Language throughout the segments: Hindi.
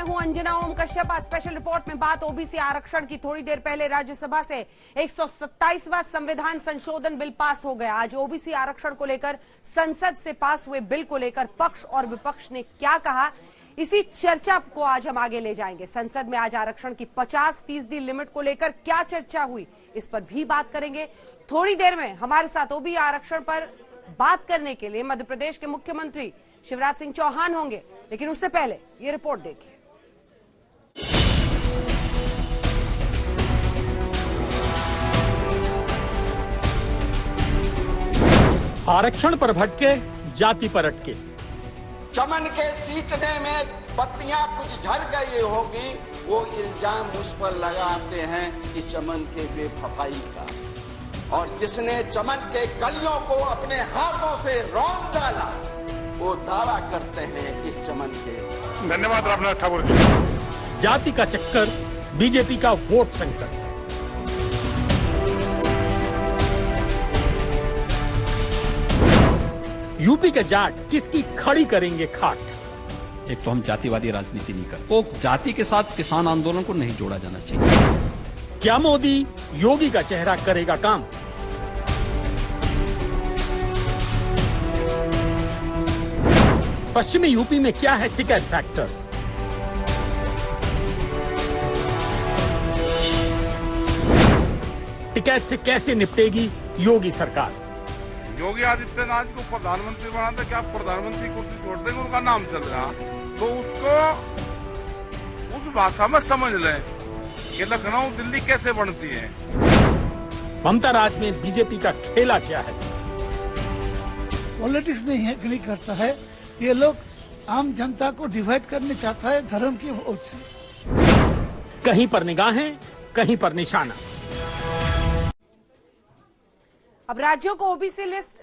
मैं हूं अंजना ओम कश्यप। आज स्पेशल रिपोर्ट में बात ओबीसी आरक्षण की। थोड़ी देर पहले राज्यसभा से 127वां संविधान संशोधन बिल पास हो गया। आज ओबीसी आरक्षण को लेकर संसद से पास हुए बिल को लेकर पक्ष और विपक्ष ने क्या कहा, इसी चर्चा को आज हम आगे ले जाएंगे। संसद में आज आरक्षण की 50% लिमिट को लेकर क्या चर्चा हुई, इस पर भी बात करेंगे। थोड़ी देर में हमारे साथ ओबीसी आरक्षण पर बात करने के लिए मध्य प्रदेश के मुख्यमंत्री शिवराज सिंह चौहान होंगे, लेकिन उससे पहले ये रिपोर्ट देखिए। आरक्षण पर भटके, जाति पर अटके। चमन के सींचने में पत्तियां कुछ झड़ गई होगी, वो इल्जाम उस पर लगाते हैं इस चमन के बेवफाई का। और जिसने चमन के कलियों को अपने हाथों से रौंद डाला, वो दावा करते हैं इस चमन के। धन्यवाद रामनाथ ठाकुर जी। जाति का चक्कर, बीजेपी का वोट संकट। यूपी के जाट किसकी खड़ी करेंगे खाट। एक तो हम जातिवादी राजनीति नहीं करते, वो जाति के साथ किसान आंदोलन को नहीं जोड़ा जाना चाहिए। क्या मोदी योगी का चेहरा करेगा काम? पश्चिमी यूपी में क्या है टिकट फैक्टर? टिकट से कैसे निपटेगी योगी सरकार? योगी आदित्यनाथ को प्रधानमंत्री बनाते, क्या प्रधानमंत्री कुर्सी छोड़ देंगे? उनका नाम चल रहा तो उसको उस भाषा में समझ लें कि लखनऊ दिल्ली कैसे बनती है। ममता राज में बीजेपी का खेला क्या है? पॉलिटिक्स नहीं करता है, ये लोग आम जनता को डिवाइड करने चाहता है धर्म की वजह से। कहीं पर निगाहें, कहीं पर निशाना। अब राज्यों को ओबीसी लिस्ट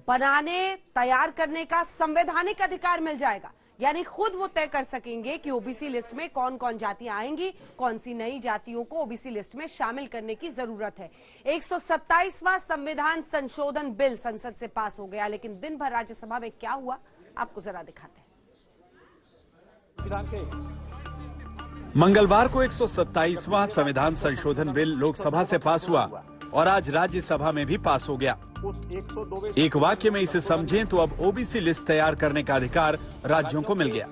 बनाने, तैयार करने का संवैधानिक अधिकार मिल जाएगा, यानी खुद वो तय कर सकेंगे कि ओबीसी लिस्ट में कौन कौन जातियां आएंगी, कौन सी नई जातियों को ओबीसी लिस्ट में शामिल करने की जरूरत है। 127वां संविधान संशोधन बिल संसद से पास हो गया, लेकिन दिन भर राज्यसभा में क्या हुआ आपको जरा दिखाते हैं। मंगलवार को 127वां संविधान संशोधन बिल लोकसभा से पास हुआ और आज राज्यसभा में भी पास हो गया। एक वाक्य में इसे समझें तो अब ओबीसी लिस्ट तैयार करने का अधिकार राज्यों को मिल गया।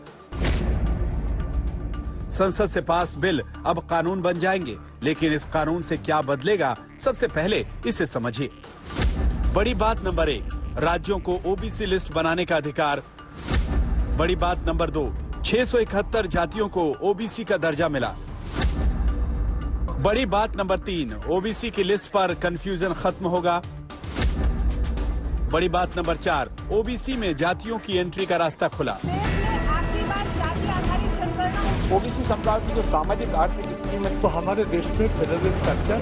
संसद से पास बिल अब कानून बन जाएंगे, लेकिन इस कानून से क्या बदलेगा, सबसे पहले इसे समझिए। बड़ी बात नंबर 1, राज्यों को ओबीसी लिस्ट बनाने का अधिकार। बड़ी बात नंबर 2, 671 जातियों को ओबीसी का दर्जा मिला। बड़ी बात नंबर 3, ओबीसी की लिस्ट पर कंफ्यूजन खत्म होगा। बड़ी बात नंबर 4, ओबीसी में जातियों की एंट्री का रास्ता खुला। ओबीसी समुदाय की जो सामाजिक आर्थिक स्थिति में तो हमारे देश में फेडरल स्ट्रक्चर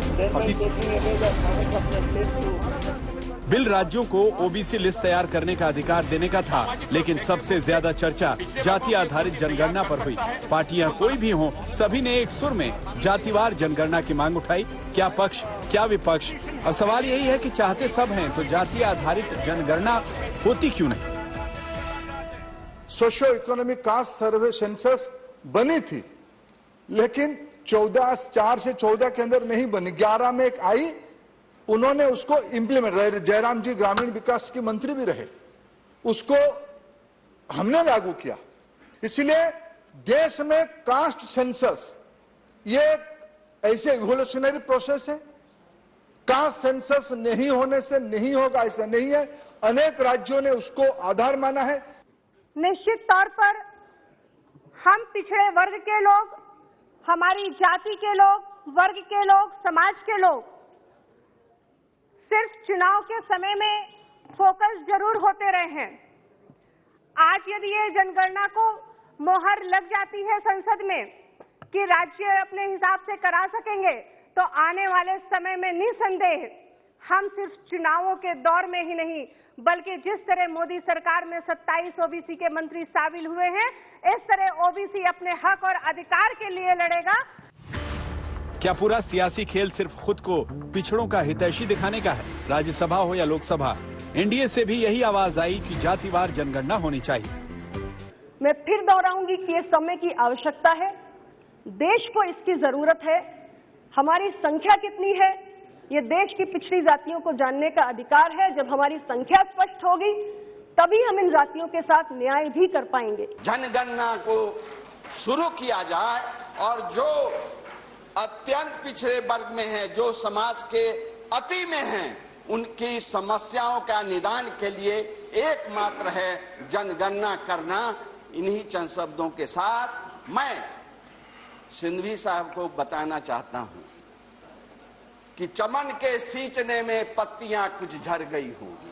बिल राज्यों को ओबीसी लिस्ट तैयार करने का अधिकार देने का था, लेकिन सबसे ज्यादा चर्चा जाति आधारित जनगणना पर हुई। पार्टियां कोई भी हों, सभी ने एक सुर में जातिवार जनगणना की मांग उठाई। क्या पक्ष क्या विपक्ष। अब सवाल यही है कि चाहते सब हैं तो जाति आधारित जनगणना होती क्यों नहीं? सोशियो इकोनॉमिक कास्ट सर्वे सेंसस बनी थी, लेकिन 4 से 14 के अंदर नहीं बनी। 11 में एक आई, उन्होंने उसको इम्प्लीमेंट, जयराम जी ग्रामीण विकास के मंत्री भी रहे, उसको हमने लागू किया। इसलिए देश में कास्ट सेंसस ये ऐसे इवोल्यूशनरी प्रोसेस है। कास्ट सेंसस नहीं होने से नहीं होगा ऐसा नहीं है। अनेक राज्यों ने उसको आधार माना है। निश्चित तौर पर हम पिछड़े वर्ग के लोग, हमारी जाति के लोग, वर्ग के लोग, समाज के लोग सिर्फ चुनाव के समय में फोकस जरूर होते रहे हैं। आज यदि ये जनगणना को मोहर लग जाती है संसद में कि राज्य अपने हिसाब से करा सकेंगे, तो आने वाले समय में निसंदेह हम सिर्फ चुनावों के दौर में ही नहीं, बल्कि जिस तरह मोदी सरकार में 27 ओबीसी के मंत्री शामिल हुए हैं, इस तरह ओबीसी अपने हक और अधिकार के लिए लड़ेगा। क्या पूरा सियासी खेल सिर्फ खुद को पिछड़ों का हितैषी दिखाने का है? राज्यसभा हो या लोकसभा, एनडीए से भी यही आवाज आई कि जातिवार जनगणना होनी चाहिए। मैं फिर दोहराऊंगी कि ये समय की आवश्यकता है, देश को इसकी जरूरत है। हमारी संख्या कितनी है, ये देश की पिछड़ी जातियों को जानने का अधिकार है। जब हमारी संख्या स्पष्ट होगी तभी हम इन जातियों के साथ न्याय भी कर पाएंगे। जनगणना को शुरू किया जाए और जो अत्यंत पिछड़े वर्ग में है, जो समाज के अति में हैं, उनकी समस्याओं का निदान के लिए एकमात्र है जनगणना करना। इन्हीं चंद शब्दों के साथ मैं सिंघवी साहब को बताना चाहता हूं कि चमन के सींचने में पत्तियां कुछ झड़ गई होगी,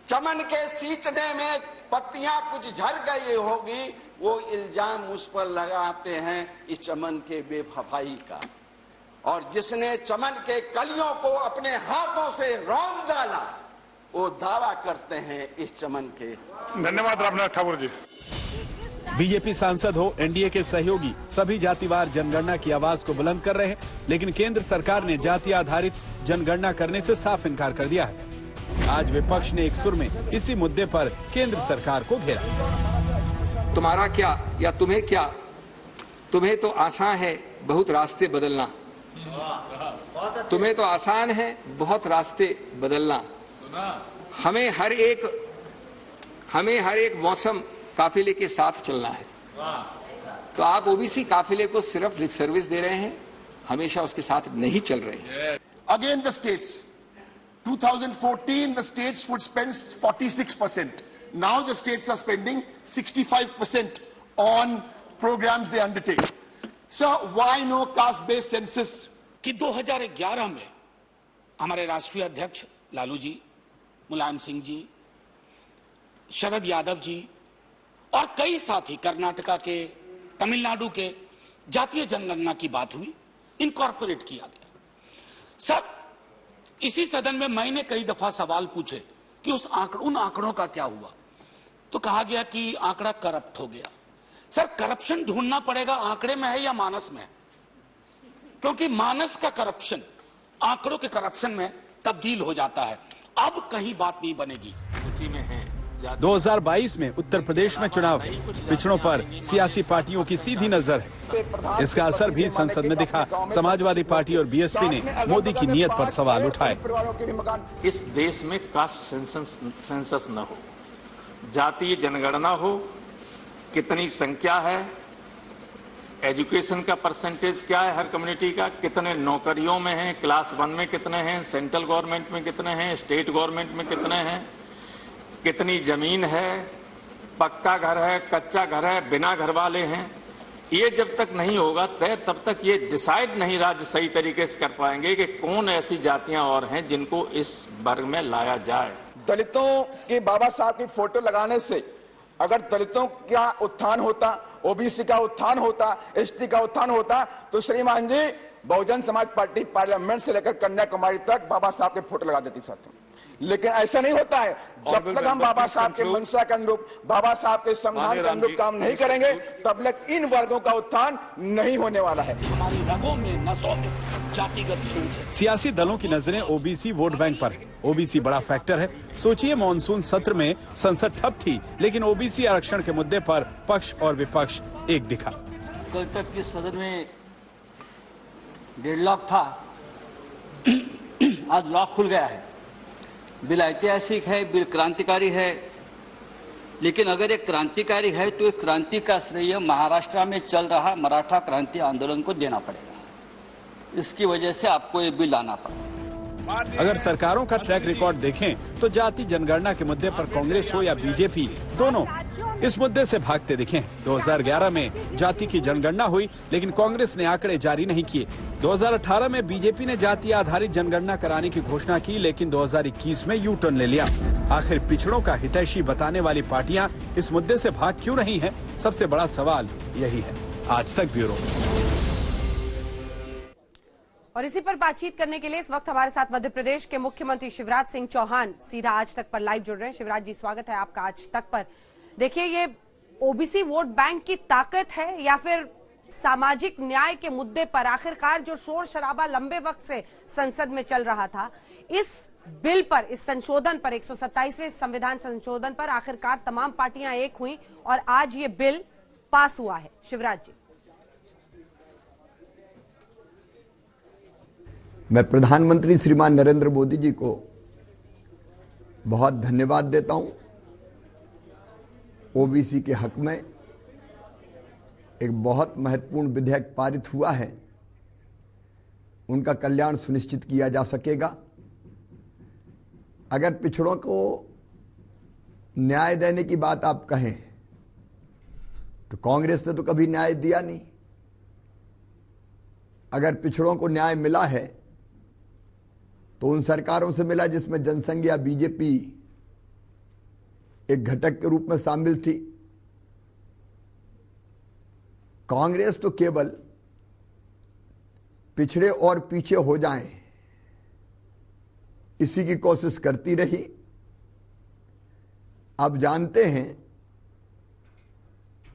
चमन के सींचने में पत्तियां कुछ झड़ गई होगी, वो इल्जाम उस पर लगाते हैं इस चमन के बेवफाई का। और जिसने चमन के कलियों को अपने हाथों से रौंद डाला, वो दावा करते हैं इस चमन के। धन्यवाद रामनाथ ठाकुर जी। बीजेपी सांसद हो, एनडीए के सहयोगी सभी जातिवार जनगणना की आवाज को बुलंद कर रहे हैं, लेकिन केंद्र सरकार ने जाति आधारित जनगणना करने से साफ इनकार कर दिया है। आज विपक्ष ने एक सुर में इसी मुद्दे पर केंद्र सरकार को घेरा। तुम्हारा क्या या तुम्हें क्या, तुम्हें तो आसान है बहुत रास्ते बदलना, तुम्हें तो आसान है बहुत रास्ते बदलना। हमें हर एक मौसम काफिले के साथ चलना है। तो आप ओबीसी काफिले को सिर्फ लिप सर्विस दे रहे हैं, हमेशा उसके साथ नहीं चल रहे हैं। Again the states, 2014 the states would spend 46%. Now the states are spending 65% on programs they undertake. So why no caste-based census? कि 2011 में हमारे राष्ट्रीय अध्यक्ष लालू जी, मुलायम सिंह जी, शरद यादव जी और कई साथी कर्नाटका के, तमिलनाडु के जातीय जनगणना की बात हुई, इनकॉर्पोरेट किया गया। सर, इसी सदन में मैंने कई दफा सवाल पूछे कि उन आंकड़ों का क्या हुआ, तो कहा गया कि आंकड़ा करप्ट हो गया। सर, करप्शन ढूंढना पड़ेगा आंकड़े में है या मानस में है, क्योंकि मानस का करप्शन आंकड़ों के करप्शन में तब्दील हो जाता है। अब कहीं बात नहीं बनेगी। सूची में है 2022 में उत्तर प्रदेश में चुनाव, पिछड़ों पर सियासी पार्टियों की सीधी नजर है। इसका असर भी संसद में दिखा। समाजवादी पार्टी और बीएसपी ने मोदी की नीयत पर सवाल उठाए। इस देश में कास्ट सेंसस न हो, जातीय जनगणना हो, कितनी संख्या है, एजुकेशन का परसेंटेज क्या है हर कम्युनिटी का, कितने नौकरियों में हैं, क्लास 1 में कितने हैं, सेंट्रल गवर्नमेंट में कितने हैं, स्टेट गवर्नमेंट में कितने हैं, कितनी जमीन है, पक्का घर है, कच्चा घर है, बिना घर वाले हैं। ये जब तक नहीं होगा तय, तब तक ये डिसाइड नहीं राज्य सही तरीके से कर पाएंगे कि कौन ऐसी जातियां और हैं जिनको इस वर्ग में लाया जाए। दलितों के बाबा साहब की फोटो लगाने से अगर दलितों का उत्थान होता, ओबीसी का उत्थान होता, एसटी का उत्थान होता, तो श्रीमान जी बहुजन समाज पार्टी पार्लियामेंट से लेकर कन्याकुमारी तक बाबा साहब के फोटो लगा देती साथ। लेकिन ऐसा नहीं होता है। जब तक हम बाबा साहब के मंशा के अनुरूप, बाबा साहब के संविधान के अनुरूप काम नहीं करेंगे, तब तक इन वर्गों का उत्थान नहीं होने वाला है। हमारी रगों में, नसों में जातिगत सोच है। सियासी दलों की नजरें ओबीसी वोट बैंक पर है। ओबीसी बड़ा फैक्टर है। सोचिए, मानसून सत्र में संसद ठप थी, लेकिन ओबीसी आरक्षण के मुद्दे पर पक्ष और विपक्ष एक दिखा। कल तक के सदन में डेडलॉक था, आज लॉक खुल गया है। बिल ऐतिहासिक है, बिल क्रांतिकारी है, लेकिन अगर एक क्रांतिकारी है तो एक क्रांति का श्रेय महाराष्ट्र में चल रहा मराठा क्रांति आंदोलन को देना पड़ेगा। इसकी वजह से आपको ये बिल लाना पड़ा। अगर सरकारों का ट्रैक रिकॉर्ड देखें तो जाति जनगणना के मुद्दे पर कांग्रेस हो या बीजेपी, दोनों इस मुद्दे से भागते दिखे। 2011 में जाति की जनगणना हुई, लेकिन कांग्रेस ने आंकड़े जारी नहीं किए। 2018 में बीजेपी ने जाति आधारित जनगणना कराने की घोषणा की, लेकिन 2021 में यू टर्न ले लिया। आखिर पिछड़ों का हितैषी बताने वाली पार्टियां इस मुद्दे से भाग क्यों रही हैं? सबसे बड़ा सवाल यही है। आज तक ब्यूरो। और इसी पर बातचीत करने के लिए इस वक्त हमारे साथ मध्य प्रदेश के मुख्यमंत्री शिवराज सिंह चौहान सीधा आज तक पर लाइव जुड़ रहे हैं। शिवराज जी, स्वागत है आपका आज तक पर। देखिए, ये ओबीसी वोट बैंक की ताकत है या फिर सामाजिक न्याय के मुद्दे पर आखिरकार जो शोर शराबा लंबे वक्त से संसद में चल रहा था, इस बिल पर, इस संशोधन पर, 127वें संविधान संशोधन पर आखिरकार तमाम पार्टियां एक हुई और आज ये बिल पास हुआ है। शिवराज जी, मैं प्रधानमंत्री श्रीमान नरेंद्र मोदी जी को बहुत धन्यवाद देता हूं। ओबीसी के हक में एक बहुत महत्वपूर्ण विधेयक पारित हुआ है, उनका कल्याण सुनिश्चित किया जा सकेगा। अगर पिछड़ों को न्याय देने की बात आप कहें तो कांग्रेस ने तो कभी न्याय दिया नहीं। अगर पिछड़ों को न्याय मिला है तो उन सरकारों से मिला जिसमें जनसंघ या बीजेपी एक घटक के रूप में शामिल थी। कांग्रेस तो केवल पिछड़े और पीछे हो जाएं, इसी की कोशिश करती रही। आप जानते हैं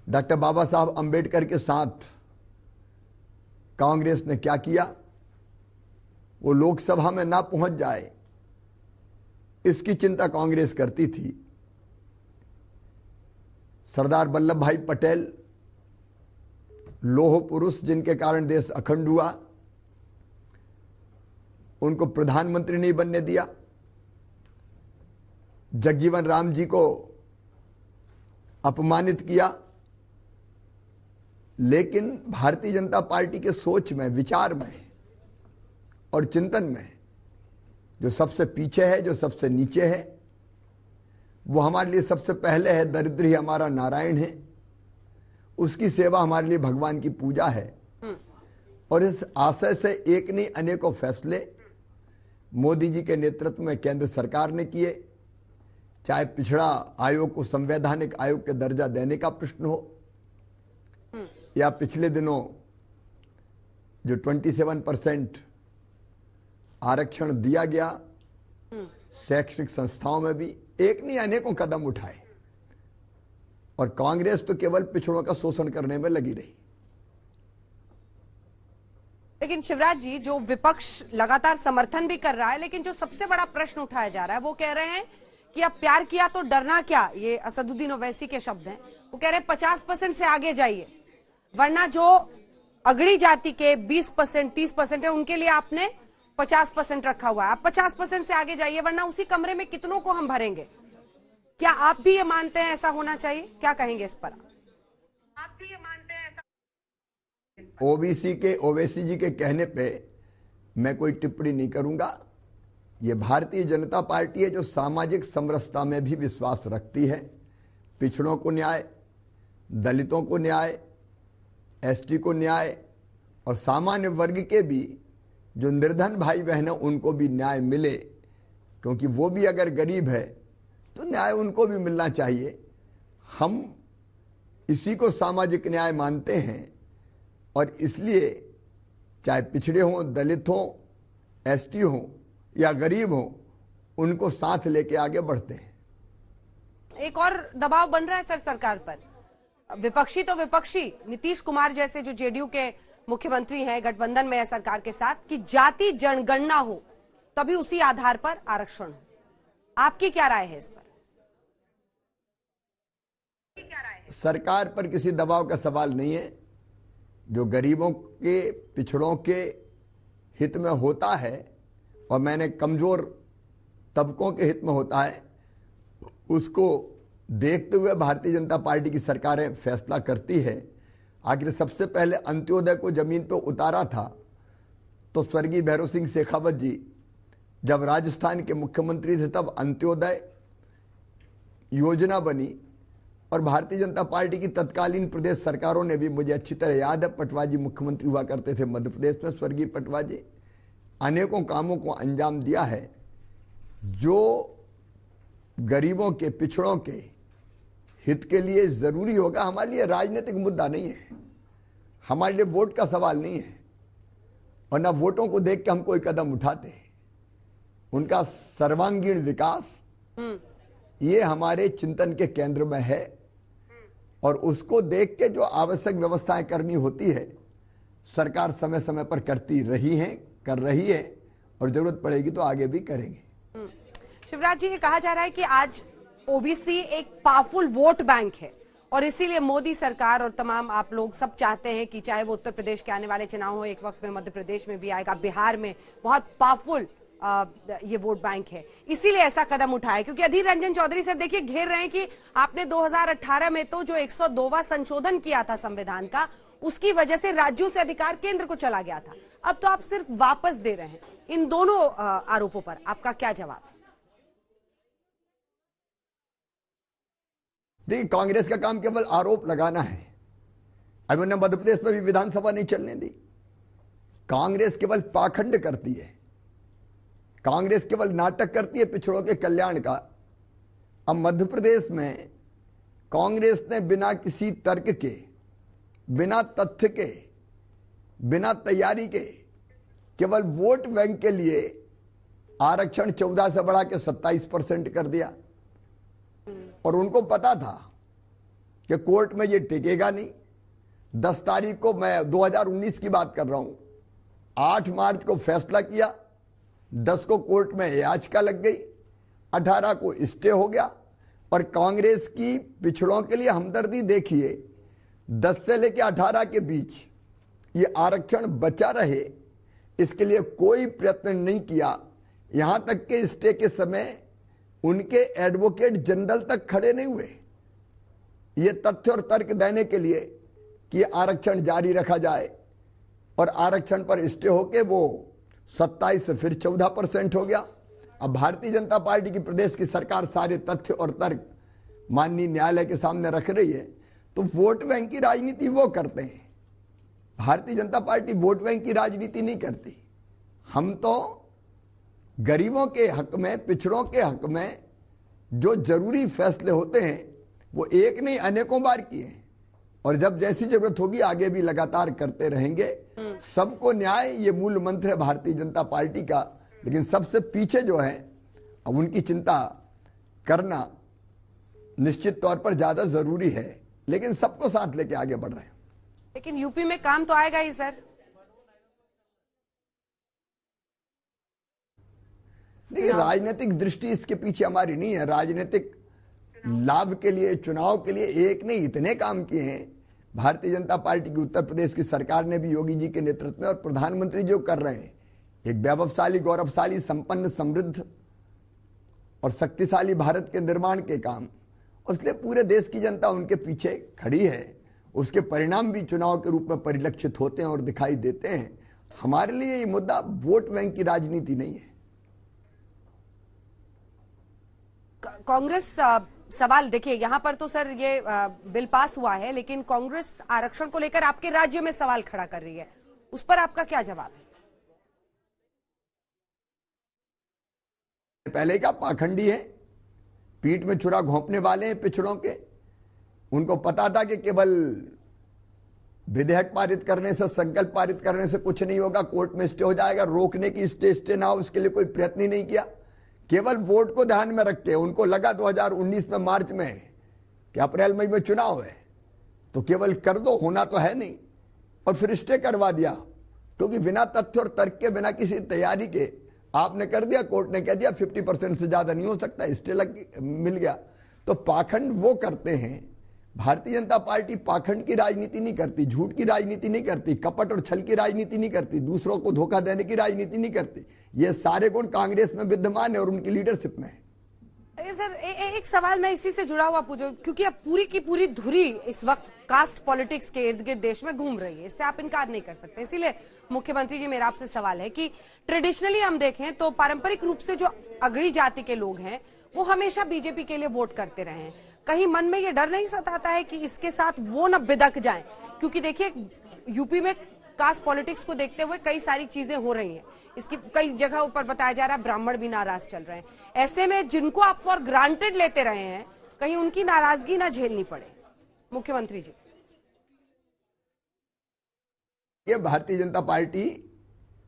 डॉक्टर बाबा साहब अंबेडकर के साथ कांग्रेस ने क्या किया। वो लोकसभा में ना पहुंच जाए, इसकी चिंता कांग्रेस करती थी। सरदार वल्लभ भाई पटेल लौह पुरुष जिनके कारण देश अखंड हुआ, उनको प्रधानमंत्री नहीं बनने दिया। जगजीवन राम जी को अपमानित किया। लेकिन भारतीय जनता पार्टी के सोच में, विचार में और चिंतन में जो सबसे पीछे है, जो सबसे नीचे है, वो हमारे लिए सबसे पहले है। दरिद्र ही हमारा नारायण है, उसकी सेवा हमारे लिए भगवान की पूजा है। और इस आशय से एक नहीं अनेकों फैसले मोदी जी के नेतृत्व में केंद्र सरकार ने किए। चाहे पिछड़ा आयोग को संवैधानिक आयोग के दर्जा देने का प्रश्न हो, या पिछले दिनों जो 27% आरक्षण दिया गया शैक्षणिक संस्थाओं में, भी एक नहीं अनेकों कदम उठाए। और कांग्रेस तो केवल पिछड़ों का शोषण करने में लगी रही। लेकिन शिवराज जी, जो विपक्ष लगातार समर्थन भी कर रहा है, लेकिन जो सबसे बड़ा प्रश्न उठाया जा रहा है वो कह रहे हैं कि अब प्यार किया तो डरना क्या। ये असदुद्दीन ओवैसी के शब्द हैं। वो कह रहे हैं 50% से आगे जाइए, वरना जो अगड़ी जाति के 20% 30% है उनके लिए आपने 50% रखा हुआ है। आप 50% से आगे जाइए, वरना उसी कमरे में कितनों को हम भरेंगे। क्या आप भी ये मानते हैं ऐसा होना चाहिए? क्या कहेंगे इस पर? आप भी ये मानते हैं ऐसा? ओवैसी जी के कहने पे मैं कोई टिप्पणी नहीं करूंगा। ये भारतीय जनता पार्टी है जो सामाजिक समरसता में भी विश्वास रखती है। पिछड़ों को न्याय, दलितों को न्याय, एसटी को न्याय और सामान्य वर्ग के भी जो निर्धन भाई बहन है उनको भी न्याय मिले, क्योंकि वो भी अगर गरीब है तो न्याय उनको भी मिलना चाहिए। हम इसी को सामाजिक न्याय मानते हैं और इसलिए चाहे पिछड़े हों, दलित हों, एसटी हों या गरीब हों, उनको साथ लेके आगे बढ़ते हैं। एक और दबाव बन रहा है सर सरकार पर, विपक्षी तो विपक्षी, नीतीश कुमार जैसे जो जेडीयू के मुख्यमंत्री हैं, गठबंधन में है सरकार के साथ, कि जाति जनगणना हो तभी उसी आधार पर आरक्षण हो। आपकी क्या राय है इस पर? सरकार पर किसी दबाव का सवाल नहीं है। जो गरीबों के, पिछड़ों के हित में होता है और मैंने कमजोर तबकों के हित में होता है, उसको देखते हुए भारतीय जनता पार्टी की सरकारें फैसला करती है। आखिर सबसे पहले अंत्योदय को जमीन पर उतारा था तो स्वर्गीय भैरव सिंह शेखावत जी जब राजस्थान के मुख्यमंत्री थे तब अंत्योदय योजना बनी और भारतीय जनता पार्टी की तत्कालीन प्रदेश सरकारों ने भी, मुझे अच्छी तरह याद है, पटवा जी मुख्यमंत्री हुआ करते थे मध्य प्रदेश में, स्वर्गीय पटवा जी, अनेकों कामों को अंजाम दिया है जो गरीबों के, पिछड़ों के हित के लिए जरूरी होगा। हमारे लिए राजनीतिक मुद्दा नहीं है, हमारे लिए वोट का सवाल नहीं है और ना वोटों को देख के हम कोई कदम उठाते। उनका सर्वांगीण विकास ये हमारे चिंतन के केंद्र में है और उसको देख के जो आवश्यक व्यवस्थाएं करनी होती है सरकार समय समय पर करती रही है, कर रही है और जरूरत पड़ेगी तो आगे भी करेंगे। शिवराज जी, ये कहा जा रहा है कि आज ओबीसी एक पावरफुल वोट बैंक है और इसीलिए मोदी सरकार और तमाम आप लोग सब चाहते हैं कि चाहे वो उत्तर प्रदेश के आने वाले चुनाव हो, एक वक्त में मध्य प्रदेश में भी आएगा, बिहार में बहुत पावरफुल ये वोट बैंक है, इसीलिए ऐसा कदम उठाया। क्योंकि अधीर रंजन चौधरी सर देखिए घेर रहे हैं कि आपने 2018 में तो जो 102वां संशोधन किया था संविधान का, उसकी वजह से राज्यों से अधिकार केंद्र को चला गया था, अब तो आप सिर्फ वापस दे रहे हैं। इन दोनों आरोपों पर आपका क्या जवाब है? देखिए, कांग्रेस का काम केवल आरोप लगाना है। अब उन्होंने मध्य प्रदेश में भी विधानसभा नहीं चलने दी। कांग्रेस केवल पाखंड करती है, कांग्रेस केवल नाटक करती है पिछड़ों के कल्याण का। अब मध्य प्रदेश में कांग्रेस ने बिना किसी तर्क के, बिना तथ्य के, बिना तैयारी के, केवल वोट बैंक के लिए आरक्षण 14 से बढ़ा के 27% कर दिया। और उनको पता था कि कोर्ट में ये टिकेगा नहीं। 10 तारीख को, मैं 2019 की बात कर रहा हूं, 8 मार्च को फैसला किया, 10 को कोर्ट में याचिका लग गई, 18 को स्टे हो गया। और कांग्रेस की पिछड़ों के लिए हमदर्दी देखिए, 10 से लेकर 18 के बीच ये आरक्षण बचा रहे, इसके लिए कोई प्रयत्न नहीं किया। यहां तक कि स्टे के समय उनके एडवोकेट जनरल तक खड़े नहीं हुए ये तथ्य और तर्क देने के लिए कि आरक्षण जारी रखा जाए। और आरक्षण पर स्टे होके वो 27 से फिर 14% हो गया। अब भारतीय जनता पार्टी की प्रदेश की सरकार सारे तथ्य और तर्क माननीय न्यायालय के सामने रख रही है। तो वोट बैंक की राजनीति वो करते हैं, Bharatiya Janata party vote bank की राजनीति नहीं करती। हम तो गरीबों के हक में, पिछड़ों के हक में जो जरूरी फैसले होते हैं वो एक नहीं अनेकों बार किए, और जब जैसी जरूरत होगी आगे भी लगातार करते रहेंगे। सबको न्याय, ये मूल मंत्र है भारतीय जनता पार्टी का। लेकिन सबसे पीछे जो है, अब उनकी चिंता करना निश्चित तौर पर ज्यादा जरूरी है, लेकिन सबको साथ लेके आगे बढ़ रहे हैं। लेकिन यूपी में काम तो आएगा ही सर। देखिए, राजनीतिक दृष्टि इसके पीछे हमारी नहीं है। राजनीतिक लाभ के लिए, चुनाव के लिए एक नहीं इतने काम किए हैं भारतीय जनता पार्टी की उत्तर प्रदेश की सरकार ने भी, योगी जी के नेतृत्व में, और प्रधानमंत्री जो कर रहे हैं, एक वैभवशाली, गौरवशाली, संपन्न, समृद्ध और शक्तिशाली भारत के निर्माण के काम। इसलिए पूरे देश की जनता उनके पीछे खड़ी है। उसके परिणाम भी चुनाव के रूप में परिलक्षित होते हैं और दिखाई देते हैं। हमारे लिए ये मुद्दा वोट बैंक की राजनीति नहीं है। कांग्रेस सवाल देखिए, यहां पर तो सर ये बिल पास हुआ है, लेकिन कांग्रेस आरक्षण को लेकर आपके राज्य में सवाल खड़ा कर रही है, उस पर आपका क्या जवाब है? पहले का पाखंडी है, पीठ में छुरा घोंपने वाले हैं पिछड़ों के। उनको पता था कि केवल विधेयक पारित करने से, संकल्प पारित करने से कुछ नहीं होगा, कोर्ट में स्टे हो जाएगा। रोकने की स्टे ना हो, उसके लिए कोई प्रयत्न ही नहीं किया। केवल वोट को ध्यान में रख के उनको लगा 2019 में मार्च में कि अप्रैल मई में चुनाव है तो केवल कर दो, होना तो है नहीं, और फिर स्टे करवा दिया। क्योंकि बिना तथ्य और तर्क के, बिना किसी तैयारी के आपने कर दिया। कोर्ट ने कह दिया 50% से ज्यादा नहीं हो सकता, स्टे मिल गया। तो पाखंड वो करते हैं। भारतीय जनता पार्टी पाखंड की राजनीति नहीं करती, झूठ की राजनीति नहीं करती, कपट और छल की राजनीति नहीं करती, दूसरों को धोखा देने की राजनीति नहीं करती। ये सारे गुण कांग्रेस में विद्यमान है और उनकी लीडरशिप में है। सर एक सवाल मैं इसी से जुड़ा हुआ पूछूं, क्योंकि अब पूरी की पूरी धुरी इस वक्त कास्ट पॉलिटिक्स के इर्द गिर्द देश में घूम रही है, इससे आप इनकार नहीं कर सकते। इसीलिए मुख्यमंत्री जी, मेरा आपसे सवाल है कि ट्रेडिशनली हम देखें तो पारंपरिक रूप से जो अगड़ी जाति के लोग हैं वो हमेशा बीजेपी के लिए वोट करते रहे हैं। कहीं मन में ये डर नहीं सताता है कि इसके साथ वो न बिदक जाएं? क्योंकि देखिए, यूपी में कास्ट पॉलिटिक्स को देखते हुए कई सारी चीजें हो रही हैं, इसकी कई जगह पर बताया जा रहा है ब्राह्मण भी नाराज चल रहे हैं। ऐसे में जिनको आप फॉर ग्रांटेड लेते रहे हैं, कहीं उनकी नाराजगी ना झेलनी पड़े। मुख्यमंत्री जी, ये भारतीय जनता पार्टी,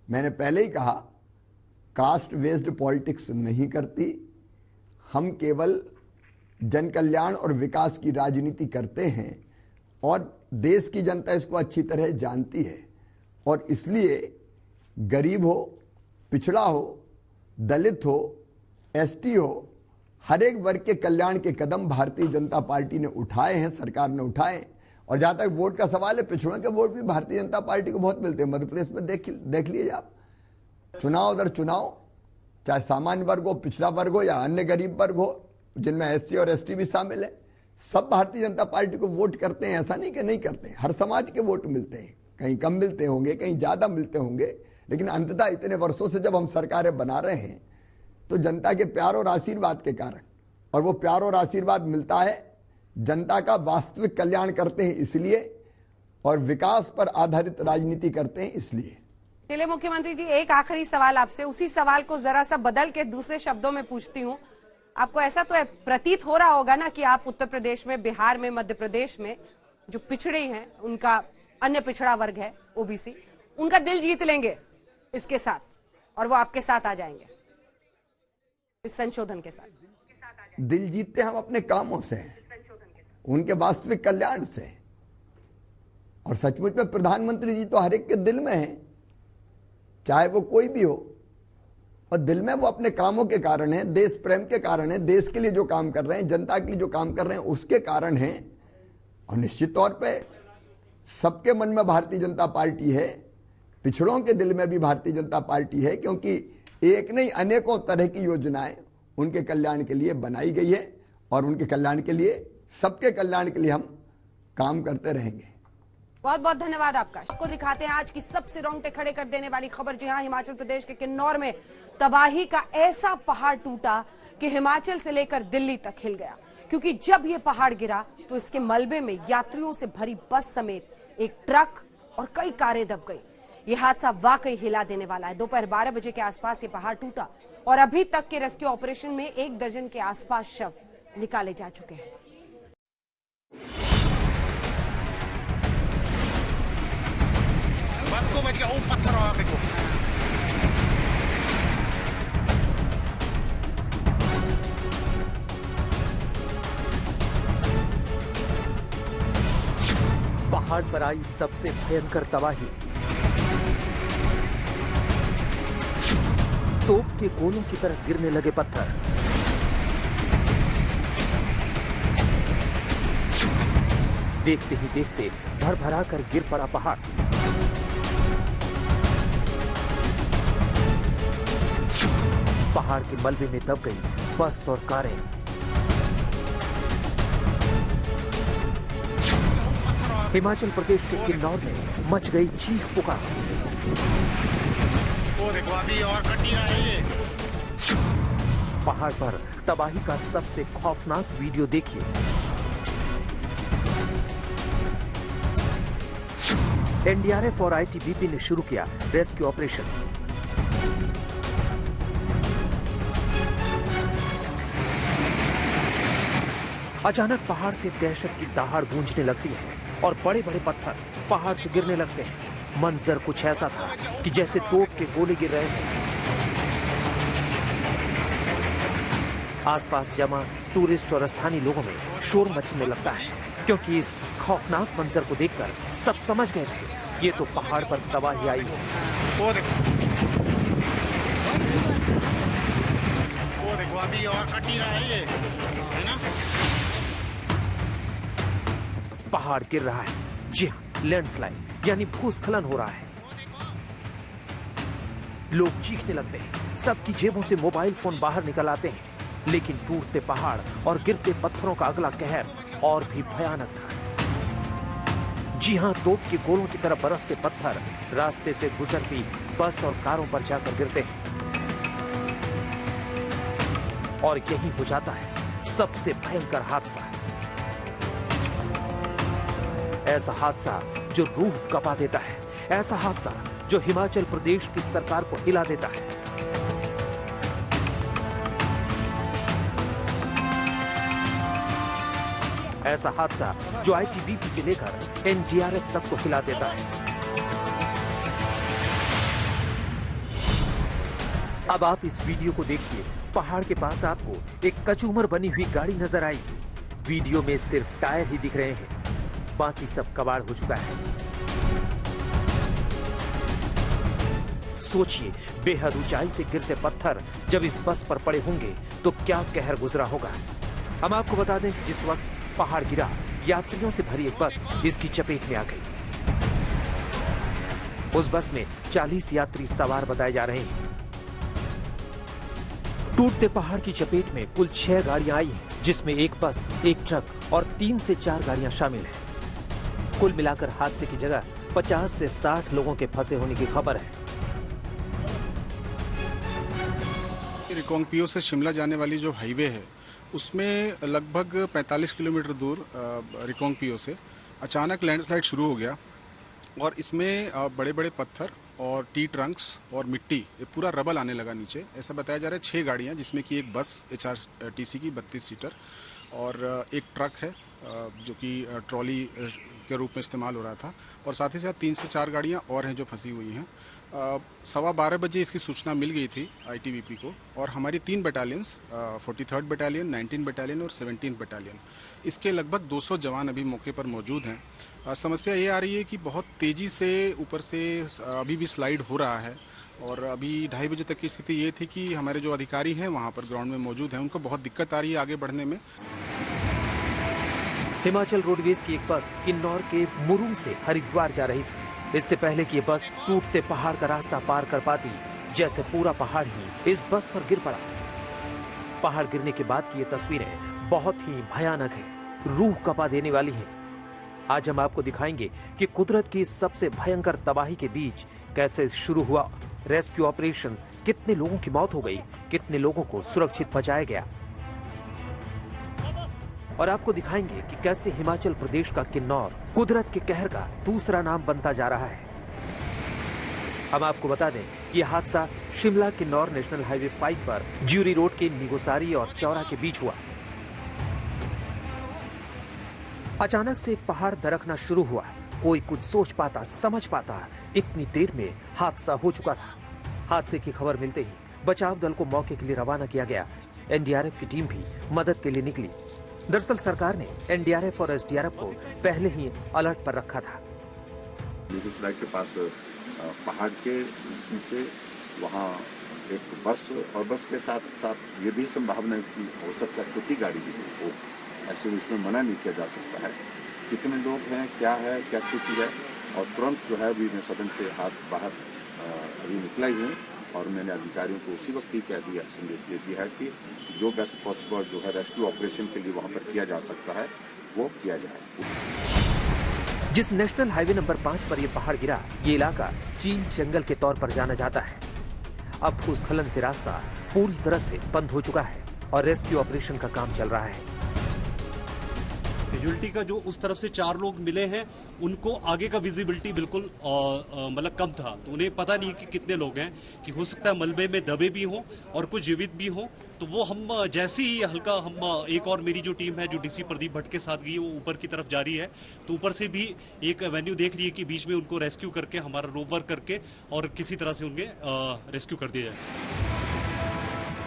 मैंने पहले ही कहा, कास्ट बेस्ड पॉलिटिक्स नहीं करती। हम केवल जन कल्याण और विकास की राजनीति करते हैं और देश की जनता इसको अच्छी तरह जानती है। और इसलिए गरीब हो, पिछड़ा हो, दलित हो, एसटी हो, हर एक वर्ग के कल्याण के कदम भारतीय जनता पार्टी ने उठाए हैं, सरकार ने उठाए। और जहां तक वोट का सवाल है, पिछड़ों के वोट भी भारतीय जनता पार्टी को बहुत मिलते हैं। मध्य प्रदेश में देख लीजिए आप, चुनाव दर चुनाव, चाहे सामान्य वर्ग हो, पिछड़ा वर्ग हो या अन्य गरीब वर्ग हो, जिनमें एससी और एसटी भी शामिल है, सब भारतीय जनता पार्टी को वोट करते हैं। ऐसा नहीं कि नहीं करते, हर समाज के वोट मिलते हैं, कहीं कम मिलते होंगे, कहीं ज्यादा मिलते होंगे, लेकिन अंततः इतने वर्षों से जब हम सरकारें बना रहे हैं तो जनता के प्यार और आशीर्वाद के कारण, और वो प्यार और आशीर्वाद मिलता है जनता का वास्तविक कल्याण करते हैं इसलिए, और विकास पर आधारित राजनीति करते हैं इसलिए। चलिए मुख्यमंत्री जी, एक आखिरी सवाल आपसे, उसी सवाल को जरा सा बदल के दूसरे शब्दों में पूछती हूँ। आपको ऐसा तो प्रतीत हो रहा होगा ना कि आप उत्तर प्रदेश में, बिहार में, मध्य प्रदेश में जो पिछड़े हैं, उनका अन्य पिछड़ा वर्ग है ओबीसी, उनका दिल जीत लेंगे इसके साथ, और वो आपके साथ आ जाएंगे इस संशोधन के साथ। दिल जीतते हम अपने कामों से, उनके वास्तविक कल्याण से, और सचमुच में प्रधानमंत्री जी तो हर एक के दिल में है, चाहे वो कोई भी हो, और दिल में वो अपने कामों के कारण है, देश प्रेम के कारण है, देश के लिए जो काम कर रहे हैं, जनता के लिए जो काम कर रहे हैं उसके कारण है। और निश्चित तौर पे सबके मन में भारतीय जनता पार्टी है, पिछड़ों के दिल में भी भारतीय जनता पार्टी है, क्योंकि एक नहीं अनेकों तरह की योजनाएं उनके कल्याण के लिए बनाई गई है, और उनके कल्याण के लिए, सबके कल्याण के लिए हम काम करते रहेंगे। बहुत बहुत धन्यवाद आपका। को दिखाते हैं आज की सबसे रोंगटे खड़े कर देने वाली खबर। जी हां, हिमाचल प्रदेश के किन्नौर में तबाही का ऐसा पहाड़ टूटा कि हिमाचल से लेकर दिल्ली तक हिल गया, क्योंकि जब ये पहाड़ गिरा तो इसके मलबे में यात्रियों से भरी बस समेत एक ट्रक और कई कारें दब गई। ये हादसा वाकई हिला देने वाला है। दोपहर 12 बजे के आसपास ये पहाड़ टूटा और अभी तक के रेस्क्यू ऑपरेशन में 1 दर्जन के आसपास शव निकाले जा चुके हैं। बस को बच गया, वो पत्थर आ देखो। पहाड़ पर आई सबसे भयंकर तबाही। तोप के गोलों की तरह गिरने लगे पत्थर। देखते ही देखते भरभरा कर गिर पड़ा पहाड़। पहाड़ के मलबे में दब गई बस और कारें। हिमाचल प्रदेश के किन्नौर में मच गई चीख पुकार। वो देखो अभी और कटी रहा है ये। पहाड़ पर तबाही का सबसे खौफनाक वीडियो देखिए। एनडीआरएफ और आईटीबीपी ने शुरू किया रेस्क्यू ऑपरेशन। अचानक पहाड़ से दहशत की दहाड़ गूंजने लगती है और बड़े बड़े पत्थर पहाड़ से गिरने लगते हैं। मंजर कुछ ऐसा था कि जैसे तोप के गोले गिर रहे हैं। आसपास जमा टूरिस्ट और स्थानीय लोगों में शोर मचने लगता है, क्योंकि इस खौफनाक मंजर को देखकर सब समझ गए थे ये तो पहाड़ पर तबाही आई है। वो देखो अभी और कटी रहा है ये, है ना? पहाड़ गिर रहा है। जी हाँ, लैंडस्लाइड यानी भूस्खलन हो रहा है। लोग चीखने लगते हैं, सबकी जेबों से मोबाइल फोन बाहर निकल आते हैं। लेकिन टूटते पहाड़ और गिरते पत्थरों का अगला कहर और भी भयानक था। जी हां, तोप के गोलों की तरह बरसते पत्थर रास्ते से गुजरती बस और कारों पर जाकर गिरते हैं, और यही हो जाता है सबसे भयंकर हादसा। ऐसा हादसा जो रूह कपा देता है, ऐसा हादसा जो हिमाचल प्रदेश की सरकार को हिला देता है। ऐसा हादसा जो आईटीबीपी से लेकर एनडीआरएफ तक को हिला देता है। अब आप इस वीडियो को देखिए। पहाड़ के पास आपको एक कचूमर बनी हुई गाड़ी नजर आएगी। वीडियो में सिर्फ टायर ही दिख रहे हैं, बाकी सब कबाड़ हो चुका है। सोचिए, बेहद ऊंचाई से गिरते पत्थर जब इस बस पर पड़े होंगे तो क्या कहर गुजरा होगा। हम आपको बता दें कि जिस वक्त पहाड़ गिरा, यात्रियों से भरी एक बस इसकी चपेट में आ गई। उस बस में 40 यात्री सवार बताए जा रहे हैं। टूटते पहाड़ की चपेट में कुल 6 गाड़ियां आई हैं, जिसमें एक बस, एक ट्रक और 3 से 4 गाड़ियां शामिल हैं। कुल मिलाकर हादसे की जगह 50 से 60 लोगों के फंसे होने की खबर है। रिकांगपिओ से शिमला जाने वाली जो हाईवे है, उसमें लगभग 45 किलोमीटर दूर रिकांगपिओ से अचानक लैंडस्लाइड शुरू हो गया और इसमें बड़े बड़े पत्थर और टी ट्रंक्स और मिट्टी, ये पूरा रबल आने लगा नीचे। ऐसा बताया जा रहा है 6 गाड़ियां, जिसमें कि एक बस HRTC की 32 सीटर और एक ट्रक है जो कि ट्रॉली के रूप में इस्तेमाल हो रहा था, और साथ ही साथ 3 से 4 गाड़ियां और हैं जो फंसी हुई हैं। 12:15 बजे इसकी सूचना मिल गई थी ITBP को, और हमारी 3 बटालियंस 43rd बटालियन, 19 बटालियन और 17th बटालियन, इसके लगभग 200 जवान अभी मौके पर मौजूद हैं। समस्या ये आ रही है कि बहुत तेज़ी से ऊपर से अभी भी स्लाइड हो रहा है, और अभी 2:30 बजे तक की स्थिति ये थी कि हमारे जो अधिकारी हैं वहाँ पर ग्राउंड में मौजूद हैं, उनको बहुत दिक्कत आ रही है आगे बढ़ने में। हिमाचल रोडवेज की एक बस किन्नौर के मुरुंग से हरिद्वार जा रही थी। इससे पहले कि ये बस टूटते पहाड़ का रास्ता पार कर पाती, जैसे पूरा पहाड़ ही इस बस पर गिर पड़ा। पहाड़ गिरने के बाद की ये तस्वीरें बहुत ही भयानक हैं, रूह कपा देने वाली हैं। आज हम आपको दिखाएंगे कि कुदरत की सबसे भयंकर तबाही के बीच कैसे शुरू हुआ रेस्क्यू ऑपरेशन, कितने लोगों की मौत हो गई, कितने लोगों को सुरक्षित बचाया गया, और आपको दिखाएंगे कि कैसे हिमाचल प्रदेश का किन्नौर कुदरत के कहर का दूसरा नाम बनता जा रहा है। हम आपको बता दें कि यह हादसा शिमला किन्नौर नेशनल हाईवे 5 पर ज्यूरी रोड के निगोसारी और चौरा के बीच हुआ। अचानक से एक पहाड़ दरकना शुरू हुआ। कोई कुछ सोच पाता, समझ पाता, इतनी देर में हादसा हो चुका था। हादसे की खबर मिलते ही बचाव दल को मौके के लिए रवाना किया गया। NDRF की टीम भी मदद के लिए निकली। दरअसल सरकार ने NDRF और SDRF को पहले ही अलर्ट पर रखा था। निगोसराय के पास पहाड़ के नीचे से वहाँ एक बस, और बस के साथ साथ ये भी संभावना है कि हो सकता है छोटी गाड़ी भी हो, ऐसे इसमें मना नहीं किया जा सकता है। कितने लोग हैं, क्या है, क्या स्थिति है, और तुरंत जो है अभी मैं सदन से हाथ बाहर अभी निकला ही हूँ, और मैंने अधिकारियों को उसी वक्त ही कह दिया, संदेश दे दिया है कि जो बेस्ट पॉसिबल जो है रेस्क्यू ऑपरेशन के लिए वहाँ पर किया जा सकता है वो किया जाए। जिस नेशनल हाईवे नंबर 5 पर यह पहाड़ गिरा, ये इलाका चील जंगल के तौर पर जाना जाता है। अब भूस्खलन से रास्ता पूरी तरह से बंद हो चुका है और रेस्क्यू ऑपरेशन का काम चल रहा है। कैजुअल्टी का जो उस तरफ से 4 लोग मिले हैं, उनको आगे का विजिबिलिटी बिल्कुल मतलब कम था, तो उन्हें पता नहीं कि कितने लोग हैं, कि हो सकता है मलबे में दबे भी हों और कुछ जीवित भी हों। तो वो हम जैसे ही हल्का हम एक और मेरी जो टीम है जो DC प्रदीप भट्ट के साथ गई है, वो ऊपर की तरफ जा रही है, तो ऊपर से भी एक एवेन्यू देख रही है कि बीच में उनको रेस्क्यू करके, हमारा रोप वर्क करके और किसी तरह से उन्हें रेस्क्यू कर दिया जाए।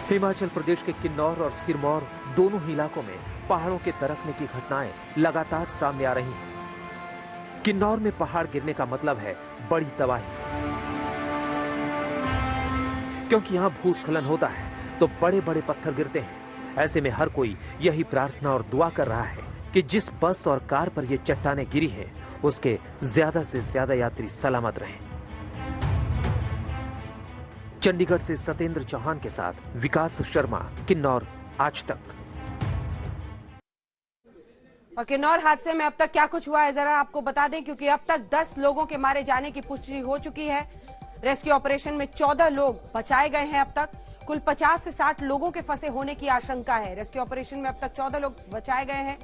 हिमाचल प्रदेश के किन्नौर और सिरमौर दोनों ही इलाकों में पहाड़ों के दरकने की घटनाएं लगातार सामने आ रही हैं। किन्नौर में पहाड़ गिरने का मतलब है बड़ी तबाही, क्योंकि यहां भूस्खलन होता है तो बड़े बड़े पत्थर गिरते हैं। ऐसे में हर कोई यही प्रार्थना और दुआ कर रहा है कि जिस बस और कार पर ये चट्टानें गिरी है, उसके ज्यादा से ज्यादा यात्री सलामत रहें। चंडीगढ़ से सतेंद्र चौहान के साथ विकास शर्मा, किन्नौर आज तक। और किन्नौर हादसे में अब तक क्या कुछ हुआ है जरा आपको बता दें, क्योंकि अब तक 10 लोगों के मारे जाने की पुष्टि हो चुकी है। रेस्क्यू ऑपरेशन में 14 लोग बचाए गए हैं। अब तक कुल 50 से 60 लोगों के फंसे होने की आशंका है। रेस्क्यू ऑपरेशन में अब तक 14 लोग बचाए गए हैं।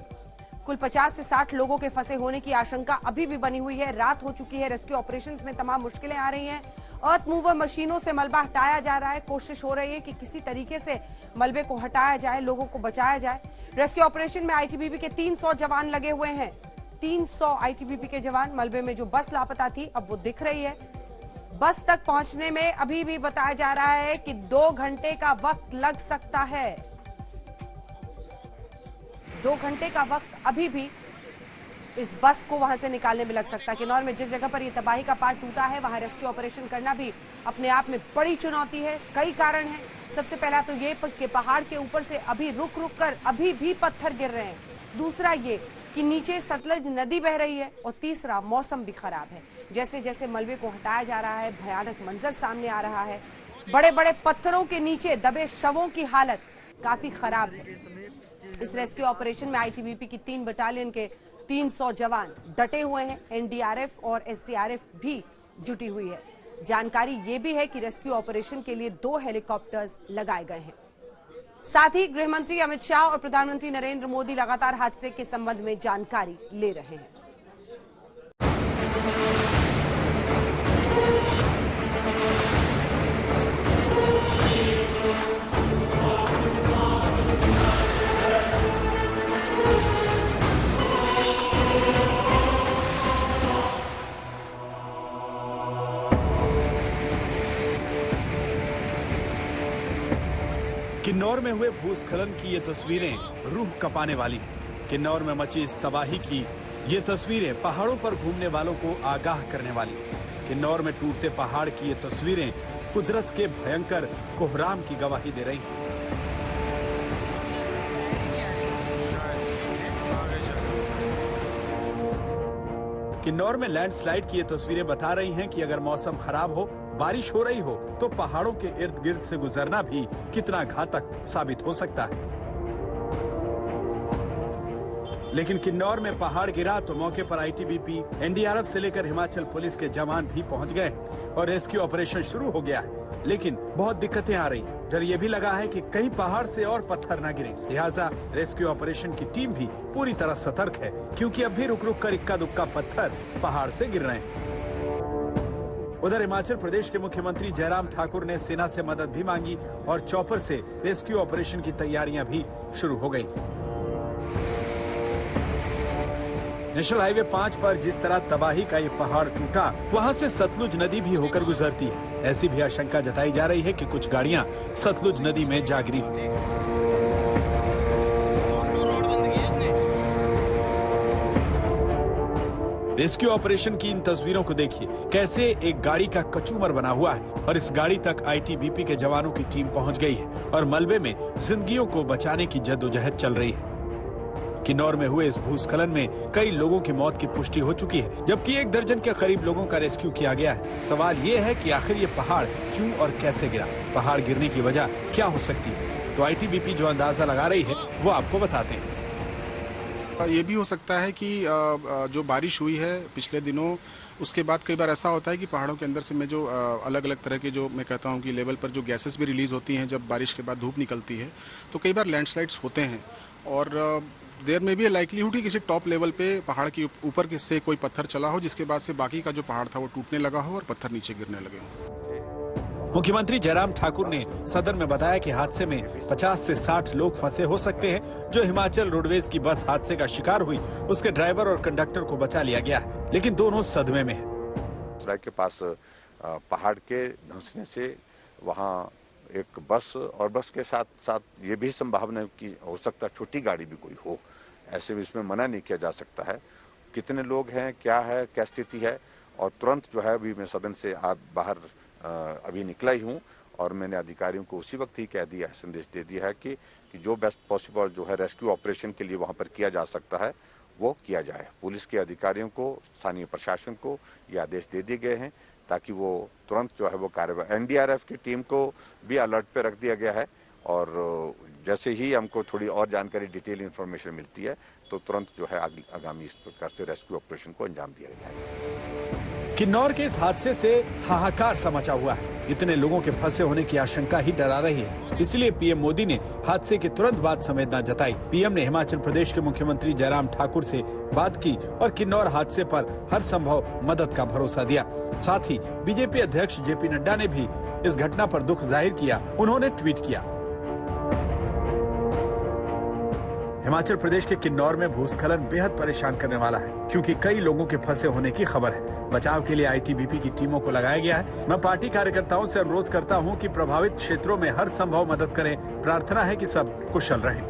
कुल 50 से 60 लोगों के फंसे होने की आशंका अभी भी बनी हुई है। रात हो चुकी है। रेस्क्यू ऑपरेशंस में तमाम मुश्किलें आ रही हैं। अर्थ मूवर मशीनों से मलबा हटाया जा रहा है। कोशिश हो रही है कि किसी तरीके से मलबे को हटाया जाए, लोगों को बचाया जाए। रेस्क्यू ऑपरेशन में ITBP के 300 जवान लगे हुए हैं। 300 ITBP के जवान। मलबे में जो बस लापता थी अब वो दिख रही है। बस तक पहुंचने में अभी भी बताया जा रहा है कि 2 घंटे का वक्त लग सकता है। 2 घंटे का वक्त अभी भी इस बस को वहां से निकालने में लग सकता है। किन्नौर में जिस जगह पर ये तबाही का पार टूटा है वहां रेस्क्यू ऑपरेशन करना भी अपने आप में बड़ी चुनौती है। कई कारण हैं। सबसे पहला तो ये कि पहाड़ के ऊपर से अभी रुक रुक कर अभी भी पत्थर गिर रहे हैं। दूसरा ये कि नीचे सतलज नदी बह रही है और तीसरा मौसम भी खराब है। जैसे जैसे मलबे को हटाया जा रहा है भयानक मंजर सामने आ रहा है। बड़े बड़े पत्थरों के नीचे दबे शवों की हालत काफी खराब है। इस रेस्क्यू ऑपरेशन में आईटीबीपी की 3 बटालियन के 300 जवान डटे हुए हैं। एनडीआरएफ और एसडीआरएफ भी जुटी हुई है। जानकारी ये भी है कि रेस्क्यू ऑपरेशन के लिए 2 हेलीकॉप्टर्स लगाए गए हैं। साथ ही गृह मंत्री अमित शाह और प्रधानमंत्री नरेंद्र मोदी लगातार हादसे के संबंध में जानकारी ले रहे हैं। किन्नौर में हुए भूस्खलन की ये तस्वीरें रूह कपाने वाली हैं। किन्नौर में मची इस तबाही की ये तस्वीरें पहाड़ों पर घूमने वालों को आगाह करने वाली हैं। किन्नौर में टूटते पहाड़ की ये तस्वीरें कुदरत के भयंकर कोहराम की गवाही दे रही हैं। किन्नौर में लैंडस्लाइड की ये तस्वीरें बता रही हैं कि अगर मौसम खराब हो, बारिश हो रही हो तो पहाड़ों के इर्द गिर्द से गुजरना भी कितना घातक साबित हो सकता है। लेकिन किन्नौर में पहाड़ गिरा तो मौके पर आईटीबीपी, एनडीआरएफ से लेकर हिमाचल पुलिस के जवान भी पहुंच गए और रेस्क्यू ऑपरेशन शुरू हो गया है। लेकिन बहुत दिक्कतें आ रही हैं। डर ये भी लगा है कि कहीं पहाड़ से और पत्थर न गिरें। लिहाजा रेस्क्यू ऑपरेशन की टीम भी पूरी तरह सतर्क है, क्योंकि अब भी रुक रुक कर इक्का दुक्का पत्थर पहाड़ से गिर रहे हैं। उधर हिमाचल प्रदेश के मुख्यमंत्री जयराम ठाकुर ने सेना से मदद भी मांगी और चॉपर से रेस्क्यू ऑपरेशन की तैयारियां भी शुरू हो गई। नेशनल हाईवे 5 पर जिस तरह तबाही का ये पहाड़ टूटा, वहां से सतलुज नदी भी होकर गुजरती है। ऐसी भी आशंका जताई जा रही है कि कुछ गाड़ियां सतलुज नदी में जा गिरी। रेस्क्यू ऑपरेशन की इन तस्वीरों को देखिए, कैसे एक गाड़ी का कचूमर बना हुआ है और इस गाड़ी तक आईटीबीपी के जवानों की टीम पहुंच गई है और मलबे में जिंदगियों को बचाने की जद्दोजहद चल रही है। किन्नौर में हुए इस भूस्खलन में कई लोगों की मौत की पुष्टि हो चुकी है, जबकि 1 दर्जन के करीब लोगों का रेस्क्यू किया गया है। सवाल ये है कि आखिर ये पहाड़ क्यों और कैसे गिरा, पहाड़ गिरने की वजह क्या हो सकती है। तो आईटीबीपी जो अंदाजा लगा रही है वो आपको बताते हैं। ये भी हो सकता है कि जो बारिश हुई है पिछले दिनों, उसके बाद कई बार ऐसा होता है कि पहाड़ों के अंदर से में जो अलग अलग तरह के, जो मैं कहता हूँ कि लेवल पर जो गैसेस भी रिलीज होती हैं जब बारिश के बाद धूप निकलती है, तो कई बार लैंडस्लाइड्स होते हैं और देर में भी लाइकलीहुड ही किसी टॉप लेवल पे पहाड़ के ऊपर से कोई पत्थर चला हो, जिसके बाद से बाकी का जो पहाड़ था वो टूटने लगा हो और पत्थर नीचे गिरने लगे हो। मुख्यमंत्री जयराम ठाकुर ने सदन में बताया कि हादसे में 50 से 60 लोग फंसे हो सकते हैं। जो हिमाचल रोडवेज की बस हादसे का शिकार हुई, उसके ड्राइवर और कंडक्टर को बचा लिया गया है, लेकिन दोनों सदमे में हैं। सड़क के पास पहाड़ के धंसने से वहाँ एक बस और बस के साथ साथ ये भी संभावना कि हो सकता है छोटी गाड़ी भी कोई हो, ऐसे में इसमें मना नहीं किया जा सकता है। कितने लोग हैं, क्या है, क्या स्थिति है, और तुरंत जो है अभी मैं सदन से बाहर अभी निकला ही हूँ और मैंने अधिकारियों को उसी वक्त ही कह दिया है, संदेश दे दिया है कि जो बेस्ट पॉसिबल जो है रेस्क्यू ऑपरेशन के लिए वहाँ पर किया जा सकता है वो किया जाए। पुलिस के अधिकारियों को, स्थानीय प्रशासन को ये आदेश दे दिए गए हैं ताकि वो तुरंत जो है वो कार्रवाई। एनडीआरएफ की टीम को भी अलर्ट पे रख दिया गया है और जैसे ही हमको थोड़ी और जानकारी, डिटेल इन्फॉर्मेशन मिलती है तो तुरंत जो है आगामी इस प्रकार से रेस्क्यू ऑपरेशन को अंजाम दिया जाएगा। किन्नौर के इस हादसे से हाहाकार सा मचा हुआ है। इतने लोगों के फंसे होने की आशंका ही डरा रही है। इसलिए पीएम मोदी ने हादसे के तुरंत बाद संवेदना जताई। पीएम ने हिमाचल प्रदेश के मुख्यमंत्री जयराम ठाकुर से बात की और किन्नौर हादसे पर हर संभव मदद का भरोसा दिया। साथ ही बीजेपी अध्यक्ष जेपी नड्डा ने भी इस घटना पर दुख जाहिर किया। उन्होंने ट्वीट किया, हिमाचल प्रदेश के किन्नौर में भूस्खलन बेहद परेशान करने वाला है, क्योंकि कई लोगों के फंसे होने की खबर है। बचाव के लिए आईटीबीपी की टीमों को लगाया गया है। मैं पार्टी कार्यकर्ताओं से अनुरोध करता हूं कि प्रभावित क्षेत्रों में हर संभव मदद करें। प्रार्थना है कि सब कुशल रहें।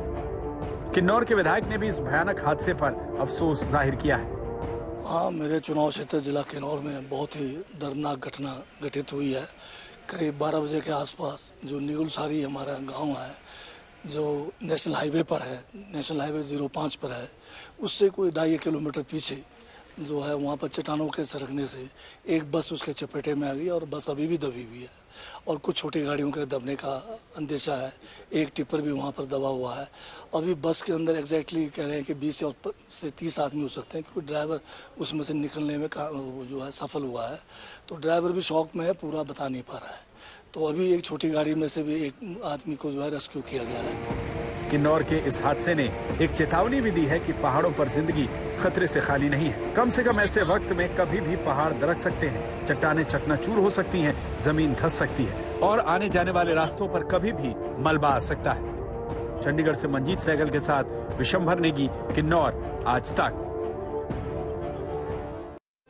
किन्नौर के विधायक ने भी इस भयानक हादसे पर अफसोस जाहिर किया है। हाँ, मेरे चुनाव क्षेत्र जिला किन्नौर में बहुत ही दर्दनाक घटना घटित हुई है। करीब 12 बजे के आसपास जो निगुलसारी हमारा गांव है, जो नेशनल हाईवे पर है, नेशनल हाईवे 05 पर है, उससे कोई 2.5 किलोमीटर पीछे जो है वहाँ पर चट्टानों के सरकने से एक बस उसके चपेटे में आ गई और बस अभी भी दबी हुई है और कुछ छोटी गाड़ियों के दबने का अंदेशा है। एक टिप्पर भी वहाँ पर दबा हुआ है। अभी बस के अंदर एग्जैक्टली कह रहे हैं कि 20 से 30 आदमी हो सकते हैं, क्योंकि ड्राइवर उसमें से निकलने में जो है सफल हुआ है। तो ड्राइवर भी शॉक में है, पूरा बता नहीं पा रहा है। तो अभी एक छोटी गाड़ी में से भी एक आदमी को जो है रेस्क्यू किया गया है। किन्नौर के इस हादसे ने एक चेतावनी भी दी है कि पहाड़ों पर जिंदगी खतरे से खाली नहीं है। कम से कम ऐसे वक्त में कभी भी पहाड़ दरक सकते हैं, चट्टानें चकनाचूर हो सकती हैं, जमीन धंस सकती है और आने जाने वाले रास्तों पर कभी भी मलबा आ सकता है। चंडीगढ़ से मंजीत सहगल के साथ विशंभर नेगी, किन्नौर आज तक।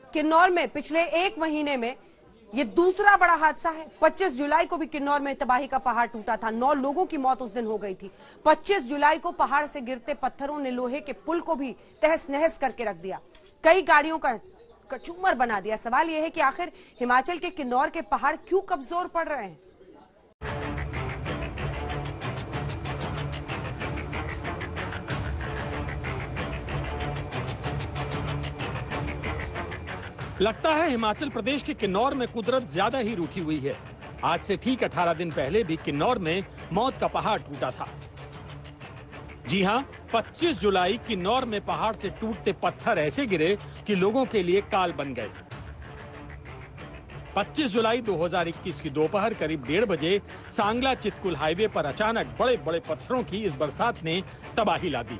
किन्नौर में पिछले एक महीने में ये दूसरा बड़ा हादसा है। 25 जुलाई को भी किन्नौर में तबाही का पहाड़ टूटा था। 9 लोगों की मौत उस दिन हो गई थी। 25 जुलाई को पहाड़ से गिरते पत्थरों ने लोहे के पुल को भी तहस नहस करके रख दिया, कई गाड़ियों का कचूमर बना दिया। सवाल यह है कि आखिर हिमाचल के किन्नौर के पहाड़ क्यों कमजोर पड़ रहे हैं? लगता है हिमाचल प्रदेश के किन्नौर में कुदरत ज्यादा ही रूठी हुई है। आज से ठीक 18 दिन पहले भी किन्नौर में मौत का पहाड़ टूटा था। जी हां, 25 जुलाई किन्नौर में पहाड़ से टूटते पत्थर ऐसे गिरे कि लोगों के लिए काल बन गए। 25 जुलाई 2021 की दोपहर करीब 1:30 बजे सांगला चितकुल हाईवे पर अचानक बड़े बड़े पत्थरों की इस बरसात ने तबाही ला दी।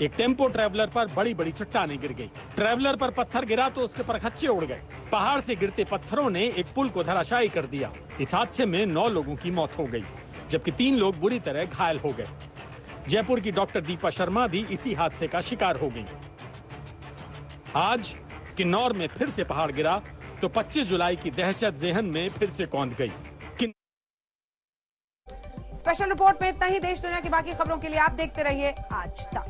एक टेम्पो ट्रैवलर पर बड़ी बड़ी चट्टानें गिर गई। ट्रैवलर पर पत्थर गिरा तो उसके परखच्चे उड़ गए। पहाड़ से गिरते पत्थरों ने एक पुल को धराशायी कर दिया। इस हादसे में 9 लोगों की मौत हो गई, जबकि 3 लोग बुरी तरह घायल हो गए। जयपुर की डॉक्टर दीपा शर्मा भी इसी हादसे का शिकार हो गई। आज किन्नौर में फिर से पहाड़ गिरा तो 25 जुलाई की दहशत ज़हन में फिर से कौंध गई। स्पेशल रिपोर्ट में इतना ही। देश दुनिया की बाकी खबरों के लिए आप देखते रहिए आज तक।